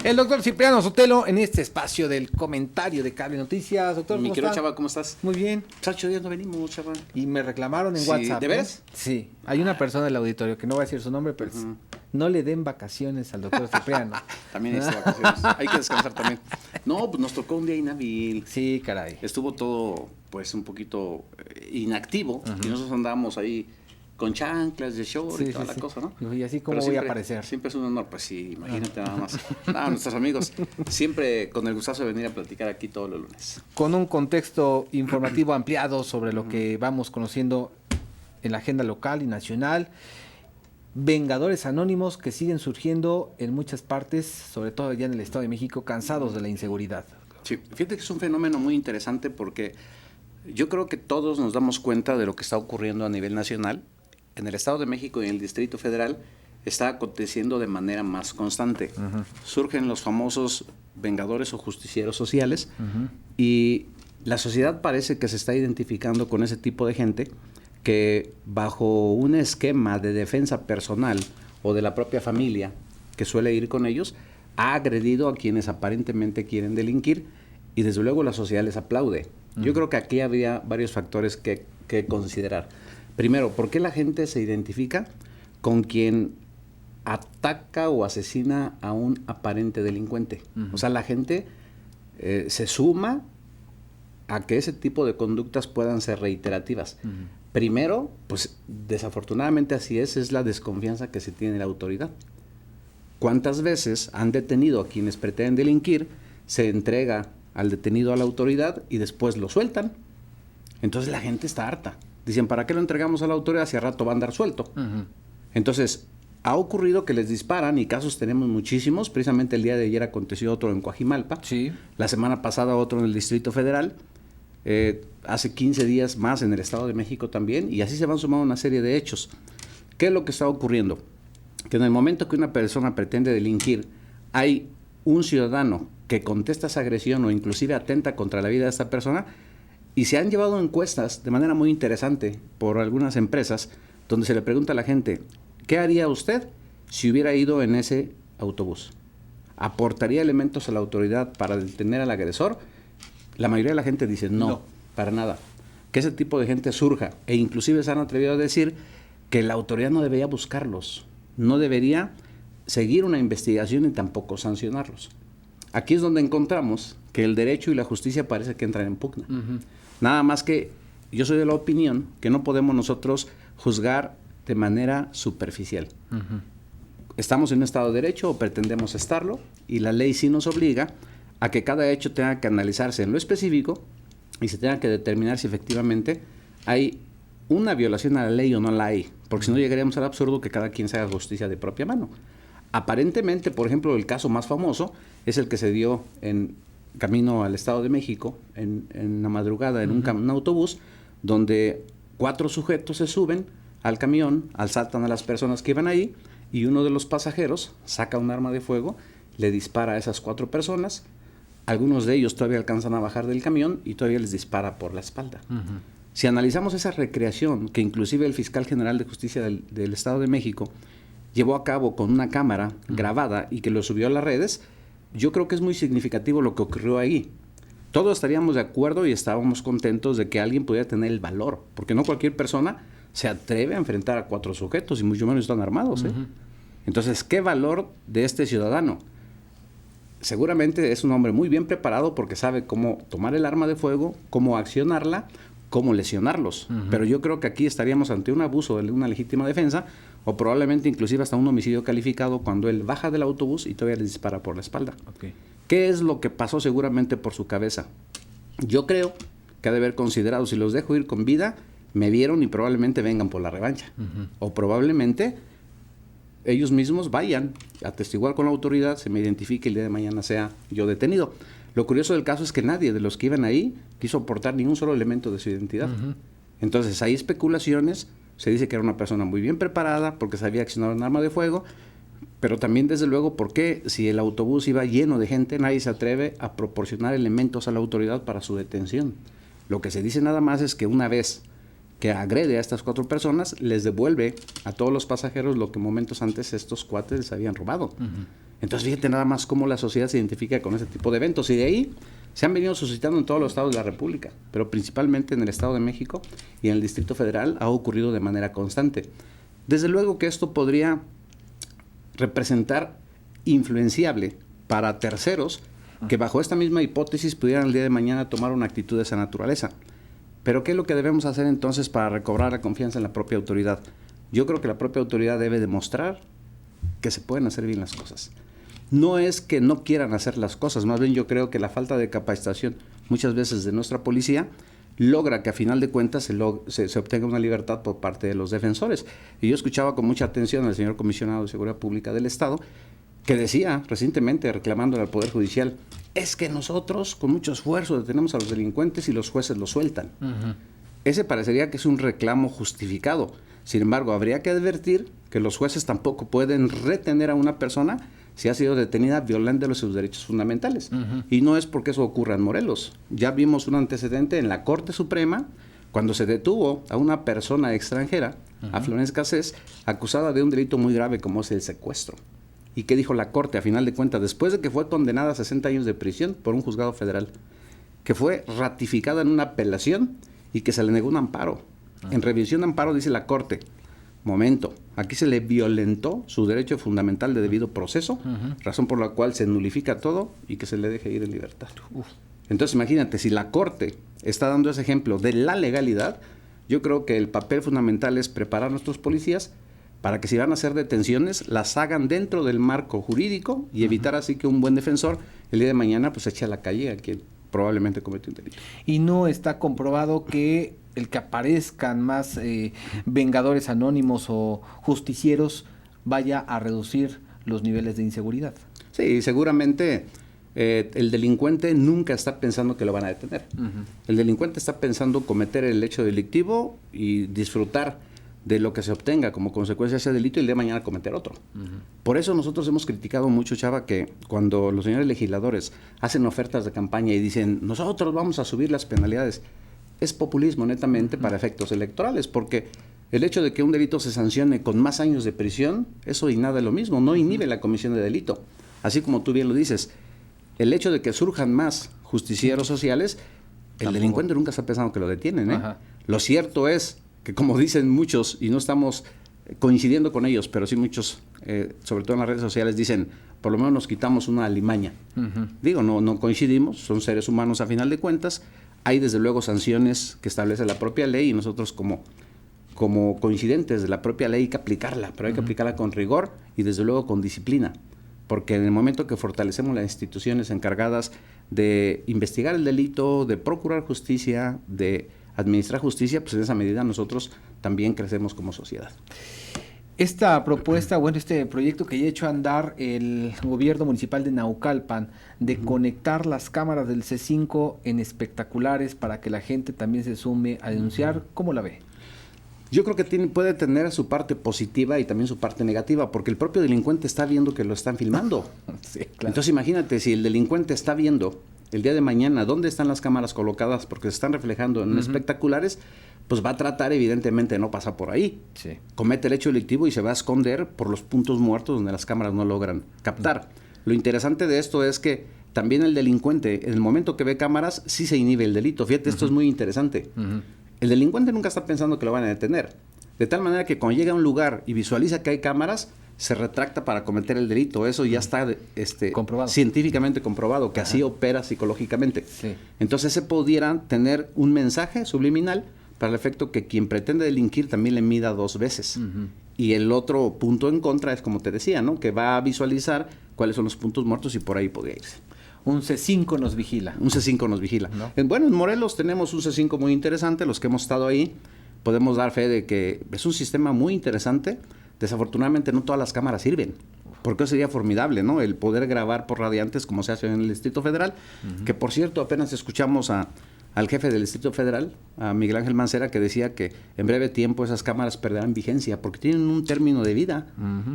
El doctor Cipriano Sotelo en este espacio del comentario de Cable Noticias. Doctor, Mi querido Chava, ¿cómo estás? Muy bien. 8 días no venimos, Chava. Y me reclamaron en Sí, WhatsApp. ¿de veras? Sí. Hay una persona del auditorio que no voy a decir su nombre, pero no le den vacaciones al doctor Cipriano. También necesita vacaciones. Hay que descansar también. No, pues nos tocó un día inhábil. Sí, caray. Estuvo todo, pues, un poquito inactivo. Y nosotros andábamos ahí con chanclas de short y toda la cosa, ¿no? Y así como Pero voy a siempre, aparecer. Siempre es un honor, pues sí, imagínate nada más. Nuestros amigos, siempre con el gustazo de venir a platicar aquí todos los lunes. Con un contexto informativo ampliado sobre lo que vamos conociendo en la agenda local y nacional. Vengadores anónimos que siguen surgiendo en muchas partes, sobre todo allá en el Estado de México, cansados de la inseguridad. Sí, fíjate que es un fenómeno muy interesante porque yo creo que todos nos damos cuenta de lo que está ocurriendo a nivel nacional. En el Estado de México y en el Distrito Federal está aconteciendo de manera más constante. Surgen los famosos vengadores o justicieros sociales y la sociedad parece que se está identificando con ese tipo de gente que bajo un esquema de defensa personal o de la propia familia que suele ir con ellos, ha agredido a quienes aparentemente quieren delinquir y desde luego la sociedad les aplaude. Yo creo que aquí habría varios factores que considerar. Primero, ¿por qué la gente se identifica con quien ataca o asesina a un aparente delincuente? O sea, la gente se suma a que ese tipo de conductas puedan ser reiterativas. Primero, pues desafortunadamente así es la desconfianza que se tiene en la autoridad. ¿Cuántas veces han detenido a quienes pretenden delinquir, se entrega al detenido a la autoridad y después lo sueltan? Entonces la gente está harta. Dicen, ¿para qué lo entregamos a la autoridad si al rato va a andar suelto? Entonces, ha ocurrido que les disparan y casos tenemos muchísimos. Precisamente el día de ayer aconteció otro en Coajimalpa. Sí. La semana pasada otro en el Distrito Federal. Hace 15 días más en el Estado de México también. Y así se van sumando una serie de hechos. ¿Qué es lo que está ocurriendo? Que en el momento que una persona pretende delinquir, hay un ciudadano que contesta esa agresión o inclusive atenta contra la vida de esta persona. Y se han llevado encuestas de manera muy interesante por algunas empresas donde se le pregunta a la gente, ¿qué haría usted si hubiera ido en ese autobús? ¿Aportaría elementos a la autoridad para detener al agresor? La mayoría de la gente dice no, para nada. Que ese tipo de gente surja e inclusive se han atrevido a decir que la autoridad no debería buscarlos, no debería seguir una investigación y tampoco sancionarlos. Aquí es donde encontramos que el derecho y la justicia parece que entran en pugna. Nada más que yo soy de la opinión que no podemos nosotros juzgar de manera superficial. Estamos en un Estado de Derecho o pretendemos estarlo y la ley sí nos obliga a que cada hecho tenga que analizarse en lo específico y se tenga que determinar si efectivamente hay una violación a la ley o no la hay, porque si no llegaríamos al absurdo que cada quien se haga justicia de propia mano. Aparentemente, por ejemplo, el caso más famoso es el que se dio en camino al Estado de México, en la madrugada, en un autobús, donde 4 sujetos se suben al camión, asaltan a las personas que iban ahí, y uno de los pasajeros saca un arma de fuego, le dispara a esas 4 personas, algunos de ellos todavía alcanzan a bajar del camión y todavía les dispara por la espalda. Si analizamos esa recreación, que inclusive el fiscal general de justicia del Estado de México llevó a cabo con una cámara grabada y que lo subió a las redes, yo creo que es muy significativo lo que ocurrió ahí. Todos estaríamos de acuerdo y estábamos contentos de que alguien pudiera tener el valor, porque no cualquier persona se atreve a enfrentar a 4 sujetos y mucho menos están armados. Entonces, ¿qué valor de este ciudadano? Seguramente es un hombre muy bien preparado porque sabe cómo tomar el arma de fuego, cómo accionarla, cómo lesionarlos. Pero yo creo que aquí estaríamos ante un abuso de una legítima defensa o probablemente inclusive hasta un homicidio calificado cuando él baja del autobús y todavía le dispara por la espalda. ¿Qué es lo que pasó seguramente por su cabeza? Yo creo que ha de haber considerado, si los dejo ir con vida, me vieron y probablemente vengan por la revancha. O probablemente ellos mismos vayan a atestiguar con la autoridad, se me identifique y el día de mañana sea yo detenido. Lo curioso del caso es que nadie de los que iban ahí quiso aportar ningún solo elemento de su identidad. Entonces hay especulaciones, se dice que era una persona muy bien preparada porque sabía accionar un arma de fuego, pero también desde luego porque si el autobús iba lleno de gente, nadie se atreve a proporcionar elementos a la autoridad para su detención. Lo que se dice nada más es que una vez que agrede a estas 4 personas, les devuelve a todos los pasajeros lo que momentos antes estos cuates les habían robado. Entonces, fíjate nada más cómo la sociedad se identifica con ese tipo de eventos. Y de ahí se han venido suscitando en todos los estados de la República, pero principalmente en el Estado de México y en el Distrito Federal ha ocurrido de manera constante. Desde luego que esto podría representar influenciable para terceros que bajo esta misma hipótesis pudieran el día de mañana tomar una actitud de esa naturaleza. Pero ¿qué es lo que debemos hacer entonces para recobrar la confianza en la propia autoridad? Yo creo que la propia autoridad debe demostrar que se pueden hacer bien las cosas. No es que no quieran hacer las cosas, más bien yo creo que la falta de capacitación muchas veces de nuestra policía logra que a final de cuentas se obtenga una libertad por parte de los defensores. Y yo escuchaba con mucha atención al señor comisionado de Seguridad Pública del Estado, que decía recientemente, reclamándole al Poder Judicial, es que nosotros con mucho esfuerzo detenemos a los delincuentes y los jueces los sueltan. Ese parecería que es un reclamo justificado. Sin embargo, habría que advertir que los jueces tampoco pueden retener a una persona si ha sido detenida violándole sus derechos fundamentales. Y no es porque eso ocurra en Morelos. Ya vimos un antecedente en la Corte Suprema cuando se detuvo a una persona extranjera, a Florence Cassés, acusada de un delito muy grave como es el secuestro. ¿Y qué dijo la Corte? A final de cuentas, después de que fue condenada a 60 años de prisión por un juzgado federal, que fue ratificada en una apelación y que se le negó un amparo. En revisión de amparo dice la Corte, momento, aquí se le violentó su derecho fundamental de debido proceso, razón por la cual se nulifica todo y que se le deje ir en libertad. Entonces imagínate, si la Corte está dando ese ejemplo de la legalidad, yo creo que el papel fundamental es preparar a nuestros policías para que si van a hacer detenciones, las hagan dentro del marco jurídico y evitar así que un buen defensor el día de mañana pues eche a la calle a quien probablemente cometió un delito. Y no está comprobado que el que aparezcan más vengadores anónimos o justicieros vaya a reducir los niveles de inseguridad. Sí, seguramente el delincuente nunca está pensando que lo van a detener. El delincuente está pensando cometer el hecho delictivo y disfrutar de lo que se obtenga como consecuencia de ese delito y el día de mañana cometer otro. Por eso nosotros hemos criticado mucho, Chava, que cuando los señores legisladores hacen ofertas de campaña y dicen, nosotros vamos a subir las penalidades, es populismo netamente para efectos electorales, porque el hecho de que un delito se sancione con más años de prisión, eso y nada es lo mismo, no inhibe la comisión de delito. Así como tú bien lo dices, el hecho de que surjan más justicieros sociales, el delincuente nunca está pensando que lo detienen. Lo cierto es que, como dicen muchos, y no estamos coincidiendo con ellos, pero sí muchos, sobre todo en las redes sociales, dicen, por lo menos nos quitamos una alimaña. Digo, no coincidimos, son seres humanos a final de cuentas, hay desde luego sanciones que establece la propia ley y nosotros como coincidentes de la propia ley hay que aplicarla, pero hay que aplicarla con rigor y desde luego con disciplina, porque en el momento que fortalecemos las instituciones encargadas de investigar el delito, de procurar justicia, de administrar justicia, pues en esa medida nosotros también crecemos como sociedad. Esta propuesta, este proyecto que ya ha hecho andar el gobierno municipal de Naucalpan, de conectar las cámaras del C5 en espectaculares para que la gente también se sume a denunciar, ¿cómo la ve? Yo creo que puede tener su parte positiva y también su parte negativa, porque el propio delincuente está viendo que lo están filmando. Sí, claro. Entonces imagínate, si el delincuente está viendo el día de mañana dónde están las cámaras colocadas porque se están reflejando en espectaculares, pues va a tratar evidentemente de no pasar por ahí. Sí. Comete el hecho delictivo y se va a esconder por los puntos muertos donde las cámaras no logran captar. Lo interesante de esto es que también el delincuente, en el momento que ve cámaras, sí se inhibe el delito. Fíjate, esto es muy interesante. El delincuente nunca está pensando que lo van a detener. De tal manera que cuando llega a un lugar y visualiza que hay cámaras, se retracta para cometer el delito. Eso ya está comprobado. Científicamente comprobado, que así opera psicológicamente. Sí. Entonces se pudiera tener un mensaje subliminal para el efecto que quien pretende delinquir también le mida 2 veces. Y el otro punto en contra es, como te decía, ¿no?, que va a visualizar cuáles son los puntos muertos y por ahí podría irse. Un C5 nos vigila. Un C5 nos vigila. ¿No? Bueno, en Morelos tenemos un C5 muy interesante. Los que hemos estado ahí podemos dar fe de que es un sistema muy interesante. Desafortunadamente no todas las cámaras sirven, porque eso sería formidable, ¿no?, el poder grabar por radiantes como se hace en el Distrito Federal, que por cierto apenas escuchamos al jefe del Distrito Federal, a Miguel Ángel Mancera, que decía que en breve tiempo esas cámaras perderán vigencia porque tienen un término de vida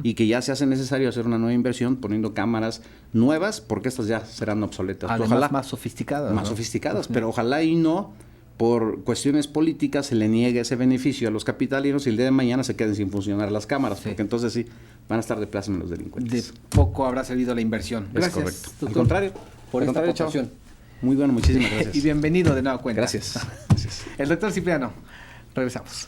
y que ya se hace necesario hacer una nueva inversión poniendo cámaras nuevas porque estas ya serán obsoletas. Además, ojalá más sofisticadas. más sofisticadas, pero ojalá y no por cuestiones políticas se le niegue ese beneficio a los capitalinos y el día de mañana se queden sin funcionar las cámaras, Sí. porque entonces sí van a estar de pláceme los De delincuentes. poco habrá servido la inversión. Es Gracias, correcto. doctor, Al contrario, por al esta contrario, chavo. aportación. Muy bueno, muchísimas gracias. Y bienvenido de nueva cuenta. Gracias. Gracias. El doctor Cipriano. Regresamos.